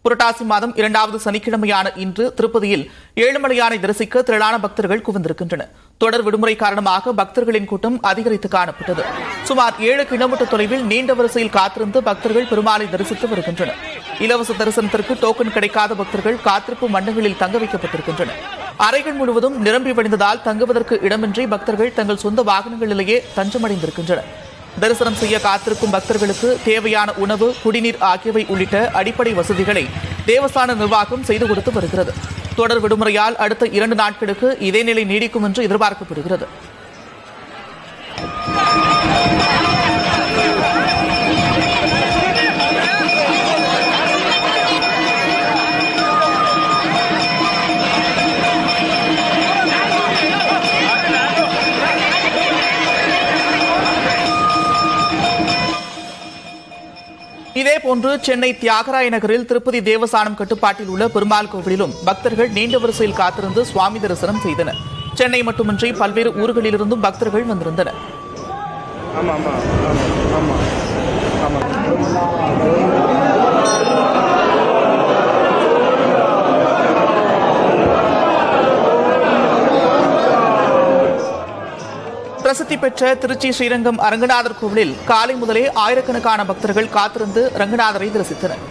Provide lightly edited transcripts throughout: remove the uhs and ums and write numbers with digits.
புரட்டாசி மாதம் 2வது சனிக்கிழமையான இன்று திருப்பதியில் ஏழுமலையானை தரிசிக்க திரளான பக்தர்கள் குவிந்திருக்கின்றனர். தொடர் விடுமுறை காரணமாக பக்தர்களின் கூட்டம் அதிகரித்து காணப்பட்டது. சுமார் 7 கிலோமீட்டர் தொலைவில் நீண்ட வரிசையில் காத்திருந்து பக்தர்கள் பெருமாளை தரிசித்து வருகின்றனர். இலவச தரிசனத்திற்கு டோக்கன் கிடைக்காத பக்தர்கள் காத்திருப்பு மண்டபங்களில் தங்க வைக்கப்பட்டிருக்கின்றனர். அறைகள் முழுவதும் நிரம்பி வழிந்ததால் தங்குவதற்கு இடமின்றி பக்தர்கள் தங்கள் சொந்த வாகனங்களிலேயே தஞ்சமடைந்திருக்கின்றனர். தரிசனம் செய்ய காத்திருக்கும் பக்தர்களுக்கு தேவையான உணவு, குடிநீர் ஆகியவை உள்ளிட்ட அடிப்படை வசதிகளை தேவஸ்தான நிர்வாகம் செய்து கொடுத்து வருகிறது. தொடர் விடுமுறையால் அடுத்த 2 நாட்களுக்கு இதே நிலை நீடிக்கும் என்று எதிர்பார்க்கப்படுகிறது. இதேபோன்று சென்னை தியாகராய நகரில் திருப்பதி தேவஸ்தானம் கட்டுப்பாட்டில் உள்ள பெருமாள் கோவிலிலும் பக்தர்கள் நீண்ட வரிசையில் காத்திருந்து சுவாமி தரிசனம் செய்தனர். சென்னை மட்டுமின்றி பல்வேறு ஊர்களிலிருந்தும் பக்தர்கள் வந்திருந்தனர். பிரசித்தி பெற்ற திருச்சி ஸ்ரீரங்கம் அரங்கநாதர் கோவிலில் காலை முதலே ஆயிரக்கணக்கான பக்தர்கள் காத்திருந்து ரங்கநாதரை தரிசித்தனர்.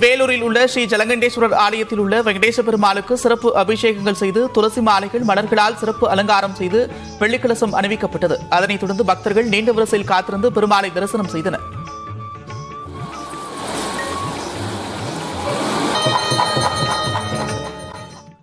வேலூரில் உள்ள ஸ்ரீ ஜலகண்டேஸ்வரர் ஆலயத்தில் உள்ள வெங்கடேச பெருமாளுக்கு சிறப்பு அபிஷேகங்கள் செய்து துளசி மாலைகள், மலர்களால் சிறப்பு அலங்காரம் செய்து வெள்ளிக்கலசம் அணிவிக்கப்பட்டது. அதனைத் தொடர்ந்து பக்தர்கள் நீண்ட வரிசையில் காத்திருந்து பெருமாளை தரிசனம் செய்தனர்.